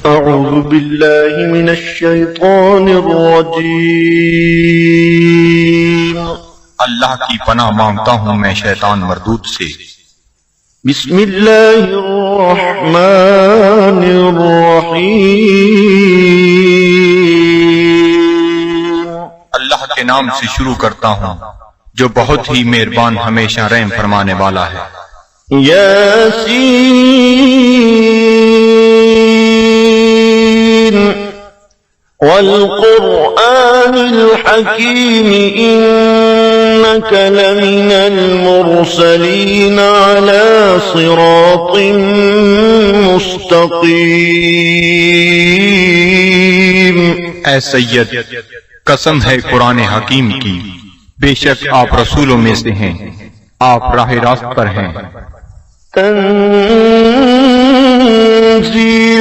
أعوذ بالله من الشيطان الرجيم اللہ کی پناہ مانگتا ہوں میں شیطان مردود سے۔ بسم اللہ الرحمن الرحیم اللہ کے نام سے شروع کرتا ہوں جو بہت ہی مہربان ہمیشہ رحم فرمانے والا ہے۔ یاسین والقرآن الحکیم إنك لمن المرسلين على صراط مستقيم۔ اے سید، قسم ہے قرآن حکیم کی، بے شک آپ رسولوں میں سے ہیں، آپ راہ راست پر ہیں۔ تنزيل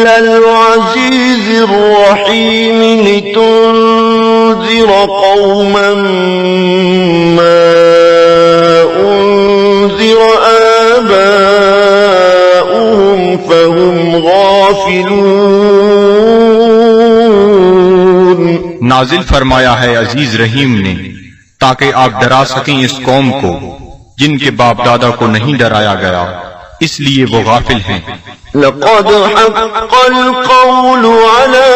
العزيز الرحيم لتنذر قوما ما أنذر آباؤهم فهم غافلون۔ نازل فرمایا ہے عزیز رحیم نے تاکہ آپ ڈرا سکیں اس قوم کو جن کے باپ دادا کو نہیں ڈرایا گیا، اس لیے وہ غافل ہیں۔ لقد حق القول على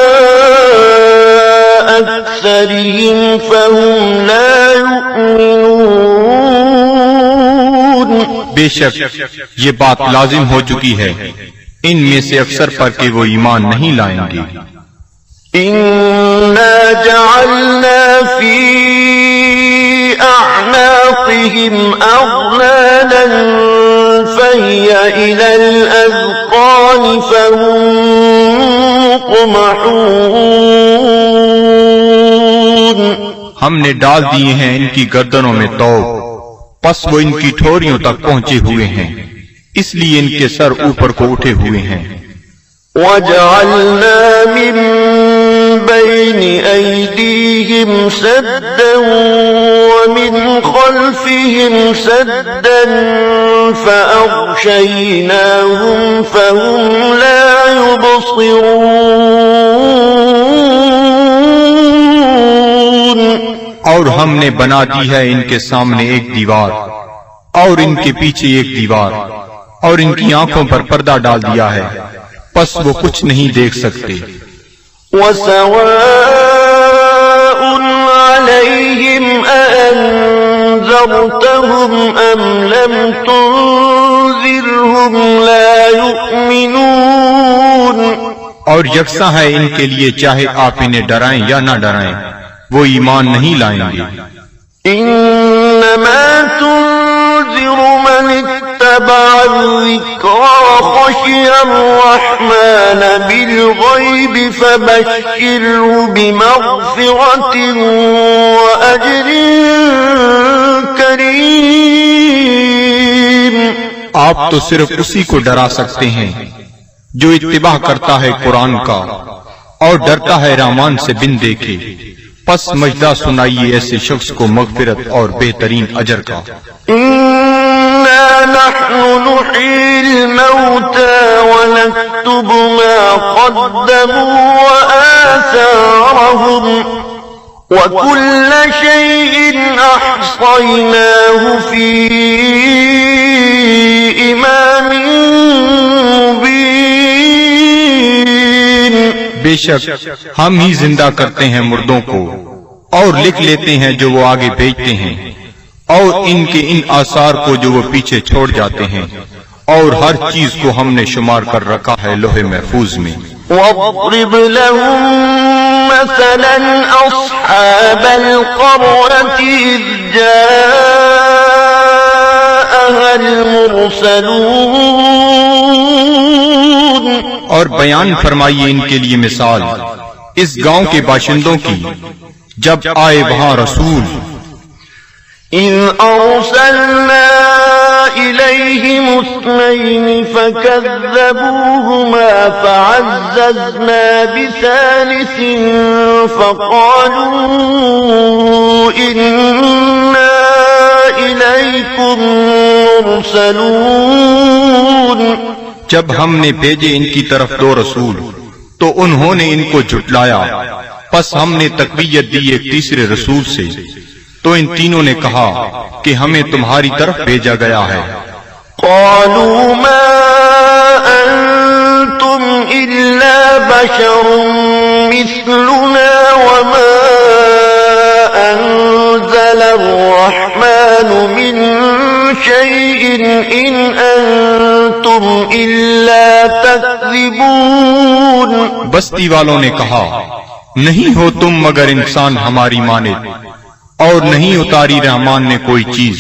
أكثرهم فهم لا يؤمنون۔ بے شک یہ بات لازم ہو چکی ہے ان میں سے اکثر پر کہ وہ ایمان نہیں لائیں گے۔ إنا جعلنا في أعناقهم أغلالا فهي إلى الأذقان فهم مقمحون۔ ہم نے ڈال دیے ہیں ان کی گردنوں میں توق، پس وہ ان کی ٹھوریوں تک پہنچے ہوئے ہیں، اس لیے ان کے سر اوپر کو اٹھے ہوئے ہیں۔ وَجَعَلْنَا مِن بَيْنِ أَيْدِيهِمْ سَدًّا وَمِنْ خَلْفِهِمْ سَدًّا فَأَغْشَيْنَاهُمْ فَهُمْ لَا يُبْصِرُونَ۔ اور ہم نے بنا دی ہے ان کے سامنے ایک دیوار اور ان کے پیچھے ایک دیوار، اور ان کی آنکھوں پر پردہ ڈال دیا ہے، پس وہ کچھ نہیں دیکھ سکتے۔ وَسَوَاءٌ عَلَيْهِمْ أَأَنذَرْتَهُمْ أَمْ لَمْ تُنذِرْهُمْ لَا يُؤْمِنُونَ۔ اور یکساں ہے ان کے لیے چاہے آپ انہیں ڈرائیں یا نہ ڈرائیں، وہ ایمان نہیں لائیں گے۔ إِنَّمَا تُنذِرُ مَنِ اتَّبَعَ الذِّكْرَ وَخَشِيَ الرَّحْمَنَ بِالْغَيْبِ فَبَشِّرْهُ بِمَغْفِرَةٍ وَأَجْرٍ كَرِيمٍ۔ آپ تو صرف اسی کو ڈرا سکتے ہیں جو اتباع کرتا ہے قرآن کا اور ڈرتا ہے رحمان سے بن دیکھے، پس مجدہ سنائیے ایسے شخص کو مغفرت اور بہترین اجر کا۔ إِنَّا نَحْنُ نُحْيِي الْمَوْتَى وَنَكْتُبُ مَا قَدَّمُوا وَآثَارَهُمْ وَكُلَّ شَيْءٍ أَحْصَيْنَاهُ فِي إِمَامٍ مُبِينٍ۔ بے شک ہم ہی زندہ کرتے ہیں مردوں کو اور لکھ لیتے ہیں جو وہ آگے بھیجتے ہیں، اور ان کے ان آثار کو جو وہ پیچھے چھوڑ جاتے ہیں، اور ہر چیز کو ہم نے شمار کر رکھا ہے لوح محفوظ میں۔ وَاضْرِبْ لَهُم مَّثَلًا أَصْحَابَ الْقَرْيَةِ إِذْ جَاءَهَا الْمُرْسَلُونَ۔ اور بیان فرمائیے ان کے لیے مثال اس گاؤں کے باشندوں کی جب آئے وہاں رسول۔ إِذْ أَرْسَلْنَا إِلَيْهِمُ اثْنَيْنِ فَكَذَّبُوهُمَا فَعَزَّزْنَا بِثَالِثٍ فَقَالُوا إِنَّا إِلَيْكُمْ مُرْسَلُونَ۔ جب ہم نے بھیجے ان کی طرف دو رسول تو انہوں نے ان کو جھٹلایا، پس ہم نے تقویت دی ایک تیسرے رسول سے، تو ان تینوں نے کہا کہ ہمیں تمہاری طرف بھیجا گیا ہے۔ قالوا ما أنتم إلا بشر مثلنا وما أنزل الرحمن من شيء إن أنتم إلا تكذبون۔ بستی والوں نے کہا، نہیں ہو تم مگر انسان ہماری مانند، اور نہیں اتاری رحمان نے کوئی چیز،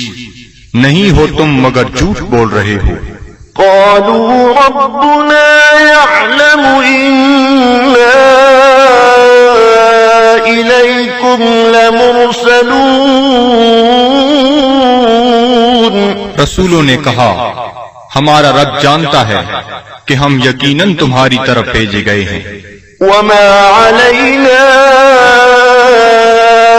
نہیں ہو تم مگر جھوٹ بول رہے ہو۔ قالوا ربنا يعلم إنا إليكم لمرسلون۔ رسولوں نے کہا، ہمارا رب جانتا ہے کہ ہم یقیناً تمہاری طرف بھیجے گئے ہیں۔ وما علينا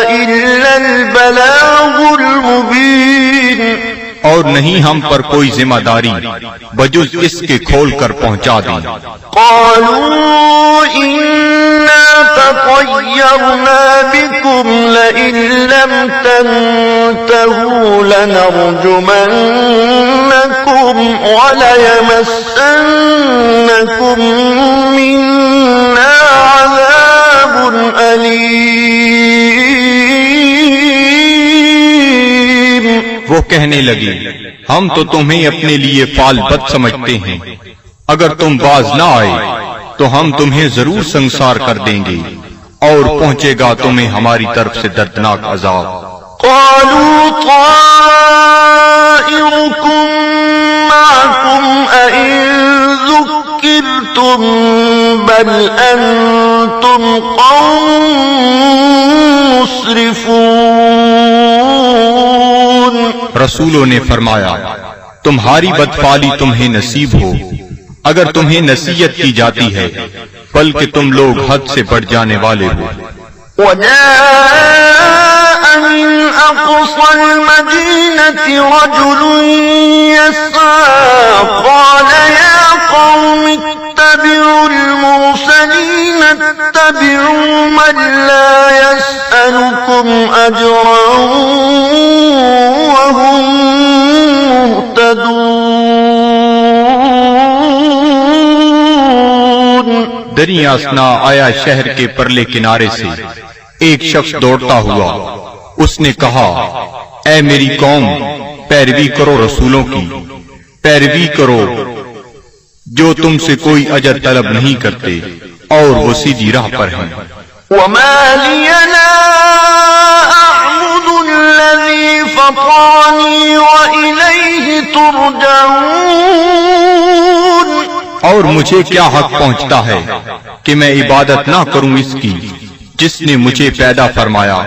إلا البلاغ المبين۔ اور نہیں ہم پر کوئی ذمہ داری بجز اس کے کھول کر پہنچا دیں۔ قالوا إنا تطيرنا بكم لئن لم تنتهوا لنرجمنكم وليمسنكم منا عذاب أليم۔ وہ کہنے لگی، ہم تو تمہیں اپنے لیے فال بد سمجھتے ہیں، اگر تم باز نہ آئے تو ہم تمہیں ضرور سنسار کر دیں گے، اور پہنچے گا تمہیں ہماری طرف سے دردناک عذاب۔ قالوا طائركم معكم أئن ذكرتم بل أنتم قوم مسرفون۔ رسولوں نے فرمایا، تمہاری بدفعلی تمہیں نصیب ہو اگر تمہیں نصیحت کی جاتی ہے، بلکہ تم لوگ حد سے بڑھ جانے والے ہو۔ وجاء من أقصى المدينة رجل يسعى قال يا قوم اتبعوا المرسلين اتبعوا من لا يسألكم أجرا وهم مهتدون۔ دریا اثنا آیا شہر کے پرلے کنارے سے ایک شخص دوڑتا ہوا، اس نے کہا، اے میری قوم، پیروی کرو رسولوں کی، پیروی کرو جو تم سے کوئی اجر طلب نہیں کرتے اور وہ سیدھی راہ پر ہیں۔ وما لي لا أعبد الذي فطرني وإليه ترجعون۔ اور مجھے کیا حق پہنچتا ہے کہ میں عبادت نہ کروں اس کی جس نے مجھے پیدا فرمایا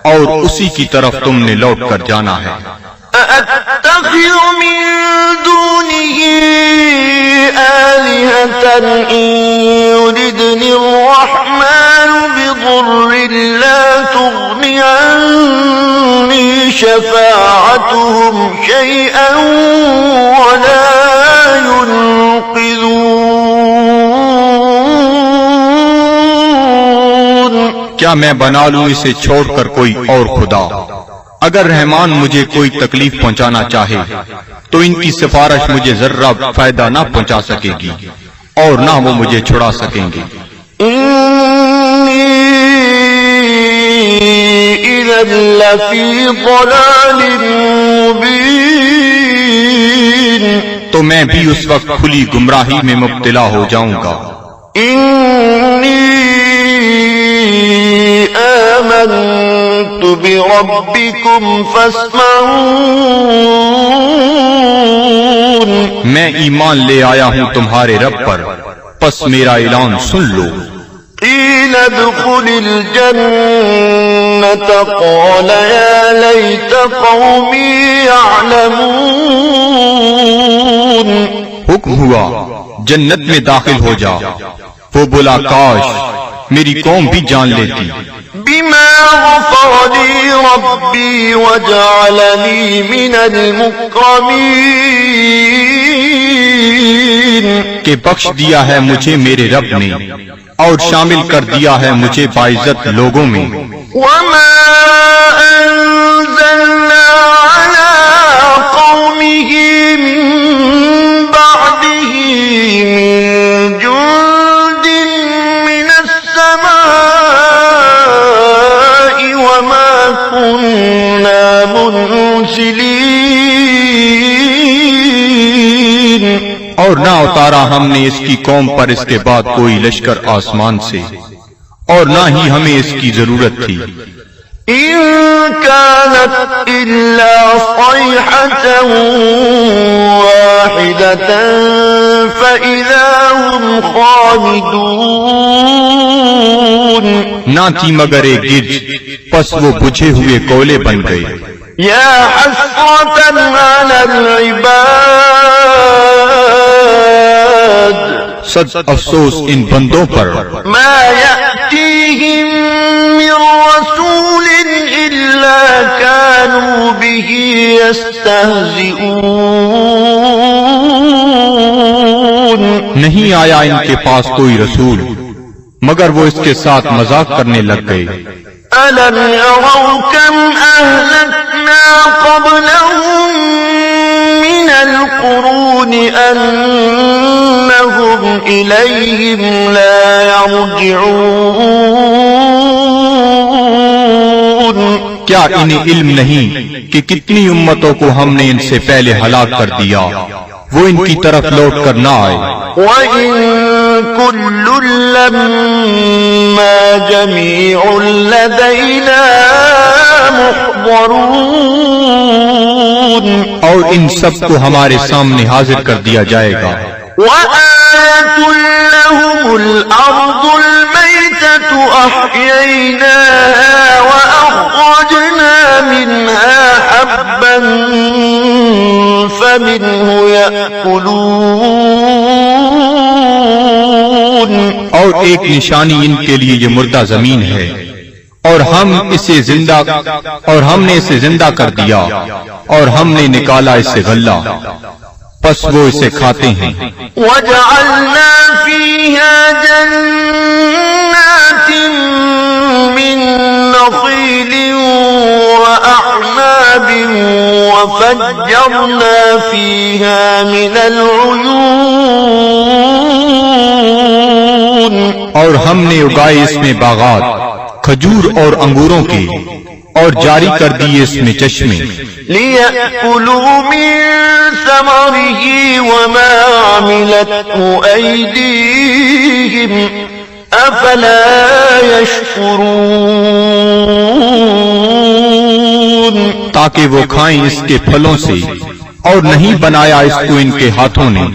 اور اسی کی طرف تم نے لوٹ کر جانا ہے۔ أأتخذ من دونه آلهة إن يردني الرحمن بضر لا تغني عني شفاعتهم شيئا ولا ينقذون۔ کیا میں بنا لوں اسے چھوڑ کر کوئی اور خدا؟ اگر رحمان مجھے کوئی تکلیف پہنچانا چاہے تو ان کی سفارش مجھے ذرہ فائدہ نہ پہنچا سکے گی اور نہ وہ مجھے چھڑا سکیں گے۔ إني إذا لفي ضلال مبين۔ تو میں بھی اس وقت کھلی گمراہی میں مبتلا ہو جاؤں گا۔ إني آمنت بربكم فاسمعون۔ میں ایمان لے آیا ہوں تمہارے رب پر، پس میرا اعلان سن لو۔ قيل ادخل الجنة قال يا ليت قومي يعلمون۔ حکم ہوا جنت میں داخل ہو جا، وہ بولا کاش میری قوم بھی جان لیتی۔ بما غفر لي ربي وجعلني من المكرمين۔ کہ بخش دیا ہے مجھے میرے رب نے اور شامل کر دیا ہے مجھے باعزت لوگوں میں. وما أنزلنا على قومه من بعده من جند من السماء وما كنا منزلين. اور نہ اتارا ہم نے اس کی قوم پر اس کے بعد کوئی لشکر آسمان سے اور نہ ہی ہمیں اس کی ضرورت تھی. إن كانت إلا صيحة واحدة فإذا هم خامدون. نہ تھی مگر ایک گرج، پس وہ بجھے ہوئے کولے بن گئے. يا حسرة على العباد صد افسوس ان بندوں پر ما يأتيهم من رسول إلا كانوا به يستهزئون. نہیں آیا ان کے پاس کوئی رسول مگر وہ اس کے ساتھ مذاق کرنے لگ گئے. ألم يروا كم أهلكنا قبلهم من القرون أنهم إليهم لا يرجعون. کیا انہیں علم نہیں کہ کتنی امتوں کو ہم نے ان سے پہلے ہلاک کر دیا وہ ان کی طرف لوٹ کر نہ آئے. وَإِن كُلٌّ لَّمَّا جَمِيعٌ لَّدَيْنَا مُحْضَرُونَ. اور ان سب کو ہمارے سامنے حاضر کر دیا جائے گا. وَآيَةٌ لَّهُمُ الْأَرْضُ الْمَيْتَةُ أَحْيَيْنَاهَا وَأَخْرَجْنَا مِنْهَا حَبًّا فَمِنْهُ يَأْكُلُونَ. اور ایک نشانی ان کے لیے یہ مردہ زمین ہے اور ہم نے اسے زندہ کر دیا اور ہم نے نکالا اس سے غلہ پس وہ اسے کھاتے ہیں. وَجَعَلْنَا فِيهَا جَنَّاتٍ مِّن نَّخِيلٍ وَأَعْنَابٍ وَفَجَّرْنَا فِيهَا مِنَ الْعُيُونِ. اور ہم نے اگائے اس میں باغات کھجور اور انگوروں کے اور جاری کر دیے اس میں چشمے. لِيَأْكُلُوا مِن ثَمَرِهِ وَمَا عَمِلَتْهُ أَيْدِيهِمْ أَفَلَا يَشْكُرُونَ. تاکہ وہ کھائیں اس کے پھلوں سے اور نہیں بنایا اس کو ان کے ہاتھوں نے،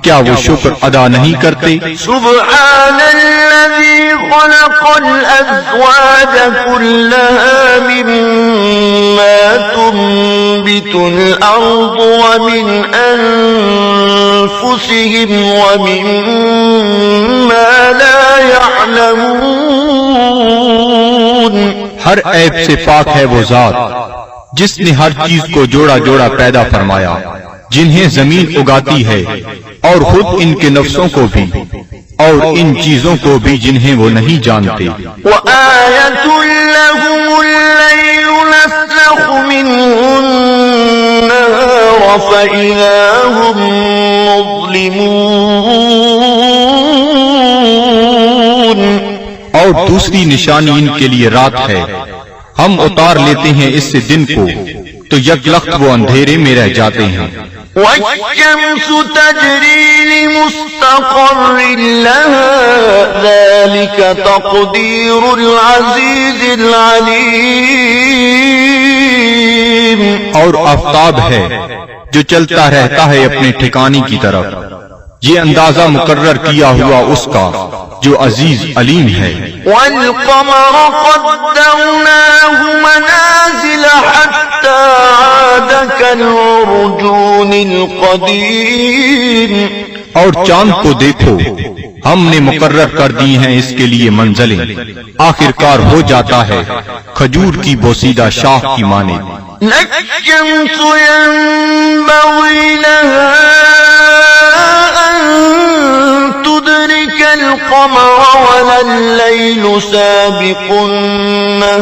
کیا وہ شکر ادا نہیں کرتے؟ سبحان الذي خلق الأزواج كلها مما تنبت الأرض ومن أنفسهم ومما لا يعلمون. ہر عیب سے پاک ہے وہ ذات جس نے ہر چیز کو جوڑا جوڑا پیدا فرمایا، جنہیں زمین اگاتی ہے اور خود ان کے نفسوں کو بھی اور ان چیزوں کو بھی جنہیں وہ نہیں جانتے. وَآيَةٌ لَّهُمُ اللَّيْلُ نَسْلَخُ مِنْهُ النَّهَارَ فَإِذَا هُم مُّظْلِمُونَ. اور دوسری نشانی ان کے لیے رات ہے، ہم اتار لیتے ہیں اس سے دن کو تو یک لخت وہ اندھیرے میں رہ جاتے ہیں. وَالشَّمْسُ تَجْرِي لِمُسْتَقَرٍّ لَّهَا ذَلِكَ تَقْدِيرُ الْعَزِيزِ الْعَلِيمِ. اور آفتاب ہے جو چلتا رہتا ہے اپنے ٹھکانے کی طرف، یہ اندازہ مقرر کیا ہوا اس کا جو عزیز علیم ہے. وَالْقَمَرَ قَدَّرْنَاهُ مَنَازِلَ حَتَّى عَادَ كَالْعُرْجُونِ الْقَدِيمِ. اور چاند کو دیکھو، ہم نے مقرر کر دی ہیں اس کے لیے منزلیں، آخر کار ہو جاتا ہے کھجور کی بوسیدہ شاخ کی مانند. لَلشَّمْسُ يَنبَغِي لَهَا أَن تدرك القمر ولا الليل سابق النهار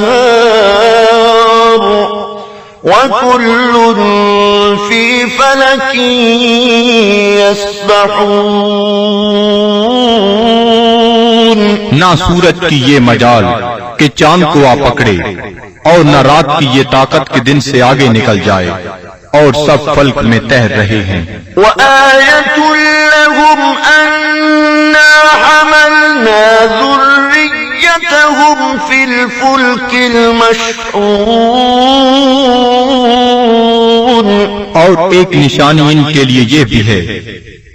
وكل في فلك يسبحون. نہ سورج کی یہ مجال کہ چاند کو آ پکڑے، اور نہ رات کی یہ طاقت کہ دن سے آگے نکل جائے، اور سب فلک میں تیر رہے ہیں. وآية لهم أنا حملنا ذريتهم في الفلك المشحون. اور ایک نشانی ان کے لیے یہ بھی ہے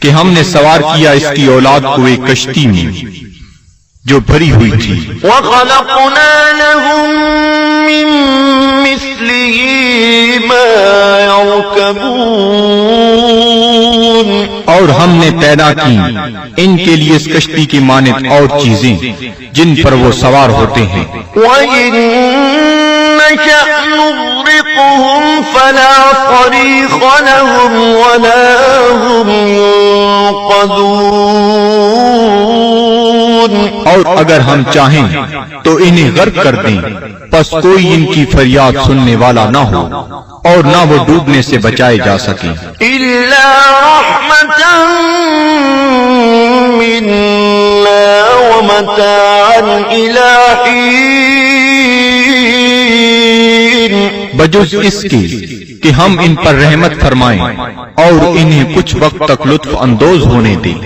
کہ ہم نے سوار کیا اس کی اولاد کو ایک کشتی میں جو بھری ہوئی تھی. وخلقنا لهم من مثله ما يركبون. اور ہم نے پیدا کی ان کے لیے اس کشتی کی مانند اور چیزیں جن پر وہ سوار ہوتے ہیں. وَإِن نَّشَأْ نُغْرِقْهُمْ فَلَا صَرِيخَ لَهُمْ وَلَا هُمْ يُنقَذُونَ. اور اگر ہم چاہیں تو انہیں غرق کر دیں، پس کوئی ان کی فریاد سننے والا نہ ہو اور نہ وہ ڈوبنے سے بچائے جا سکیں. إِلَّا رَحْمَةً مِّنَّا وَمَتَاعًا إِلَىٰ حِينٍ. بجز اس کے کہ ہم ان پر رحمت فرمائیں اور انہیں کچھ وقت تک لطف اندوز ہونے دیں.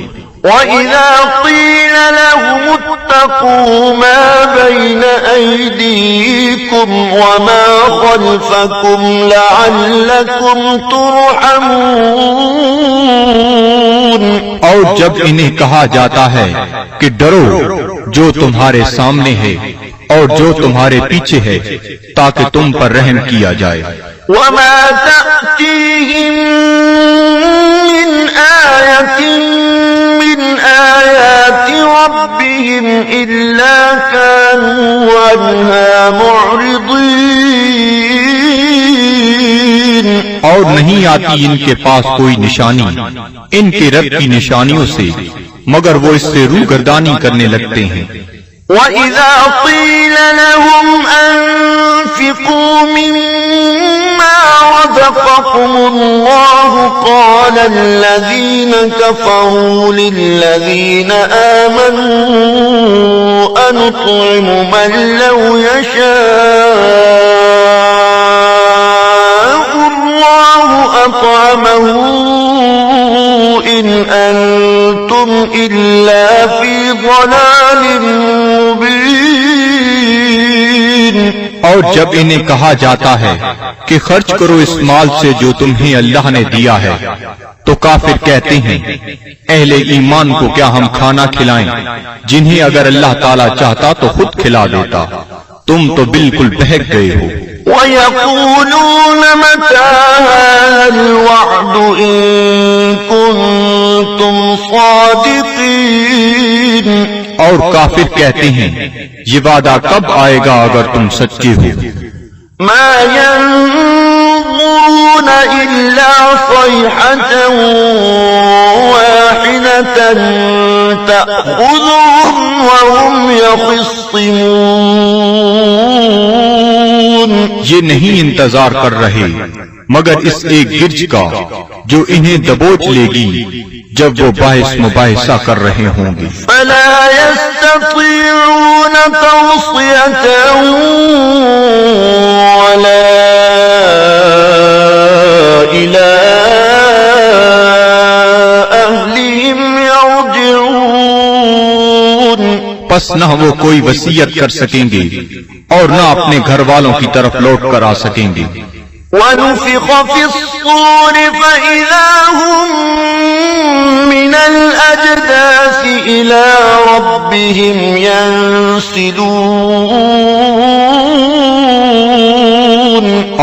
وَإِذَا قِيلَ لَهُمُ اتَّقُوا مَا بَيْنَ أَيْدِيكُمْ وَمَا خَلْفَكُمْ لَعَلَّكُمْ تُرْحَمُونَ. اور جب انہیں کہا جاتا ہے کہ ڈرو جو تمہارے سامنے ہے اور جو تمہارے پیچھے ہے تاکہ تم پر رحم کیا جائے. وَمَا تَأْتِيهِم مِّنْ آيَةٍ مِّنْ آيَاتِ رَبِّهِمْ إِلَّا كَانُوا عَنْهَا مُعْرِضِينَ. اور نہیں آتی ان کے پاس کوئی نشانی ان کے رب کی نشانیوں سے مگر وہ اس سے روگردانی کرنے لگتے ہیں. وَإِذَا قِيلَ لَهُمْ أَنفِقُوا مِمَّا رَزَقَكُمُ اللَّهُ قَالَ الَّذِينَ كَفَرُوا لِلَّذِينَ آمَنُوا أَنُطْعِمُ مَن لَّوْ يَشَاءُ اللَّهُ أَطْعَمَهُ إِنْ أَنتُمْ إِلَّا فِي ضَلَالٍ مُبِينٍ. اور جب انہیں کہا جاتا ہے کہ خرچ کرو اس مال سے جو تمہیں اللہ نے دیا ہے تو کافر کہتے ہیں اہل ایمان کو کیا ہم کھانا کھلائیں جنہیں اگر اللہ تعالیٰ چاہتا تو خود کھلا دیتا. تم تو بالکل بہک گئے ہو. وَيَقُولُونَ مَتَىٰ هَٰذَا الْوَعْدُ إِن كُنتُمْ صَادِقِينَ. اور کافر کہتے ہیں یہ وعدہ کب آئے گا اگر تم سچے ہو. مَا يَنظُرُونَ إِلَّا صَيْحَةً وَاحِدَةً تَأْخُذُهُمْ وَهُمْ يَخِصِّمُونَ. یہ نہیں انتظار کر رہے مگر اس ایک گرج کا جو انہیں دبوچ لے گی جب وہ باعث مباحثہ کر رہے ہوں گے. فَلَا يَسْتَطِيعُونَ تَوْصِيَةً وَلَا إِلَىٰ أَهْلِهِمْ يَرْجِعُونَ. پس نہ وہ کوئی وصیت کر سکیں گے اور نہ اپنے گھر والوں کی طرف لوٹ کر آ سکیں گے. وَنُفِخَ فِي الصُّورِ فَإِذَا هُم مِّنَ الْأَجْدَاثِ إِلَىٰ رَبِّهِمْ يَنسِلُونَ.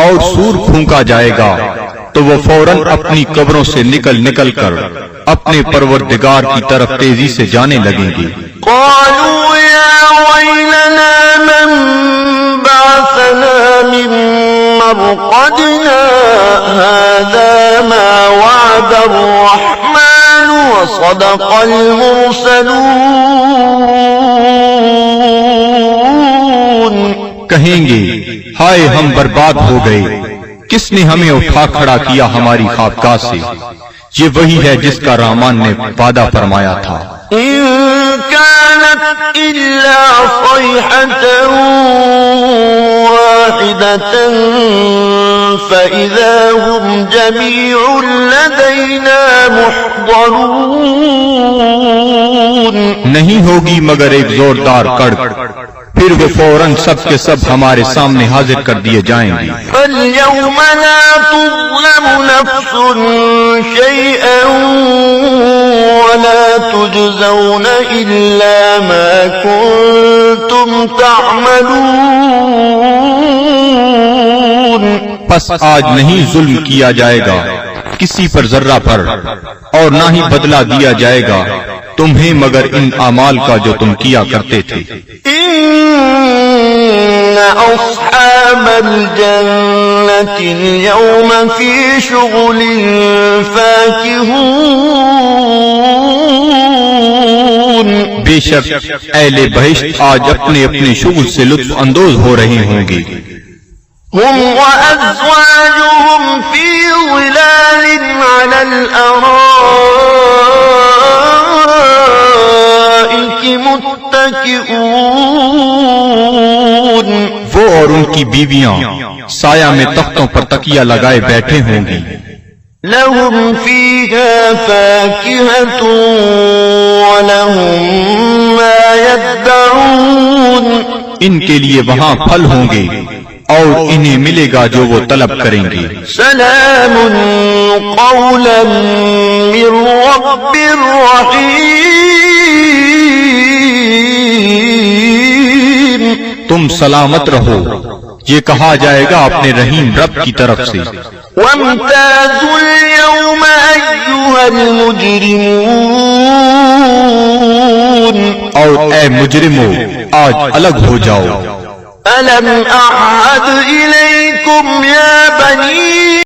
اور سور پھونکا جائے گا تو وہ فوراً اپنی قبروں سے نکل کر اپنے پروردگار کی طرف تیزی سے جانے لگیں گے. قَالُوا يَا وَيْلَنَا مَن بَعَثَنَا مِن مَّرْقَدِنَا هَٰذَا مَا وَعَدَ الرَّحْمَٰنُ وصدق المرسلون کہیں گے ہائے ہم برباد ہو گئے، کس نے ہمیں اٹھا کھڑا کیا ہماری خوابگاہ سے؟ یہ وہی ہے جس کا رحمان نے وعدہ فرمایا تھا۔ إن كانت إلا صيحة واحدة فإذا هم جميع لدينا محضرون نہیں ہوگی مگر ایک زوردار کڑک، پھر وہ فوراً سب کے سب ہمارے سامنے حاضر کر دیے جائیں گے۔ فاليوم لا تظلم نفس شيئا ولا تجزون إلا ما كنتم تعملون پس آج نہیں ظلم کیا جائے گا کسی پر ذرہ پر، اور نہ ہی بدلہ دیا جائے گا تمہیں مگر ان اعمال کا جو تم کیا کرتے تھے۔ إن أصحاب الجنة اليوم في شغل فاكهون بے شک اہل بہشت آج اپنے اپنے شغل سے لطف اندوز ہو رہے ہوں گے۔ هم وأزواجهم في ظلال على الأرائك متكئون وہ اور ان کی بیویاں سایہ میں تختوں پر تکیہ لگائے بیٹھے ہوں گی۔ لهم فيها فاكهة ولهم ما يدعون ان کے لیے وہاں پھل ہوں گے اور انہیں ملے گا جو وہ طلب کریں گے۔ سلام قولا من رب رحیم تم سلامت رہو، یہ کہا جائے گا اپنے رحیم رب کی طرف سے۔ وامتازوا اليوم أيها المجرمون اور اے مجرمو آج الگ ہو جاؤ۔ ألم أعهد إليكم يا بني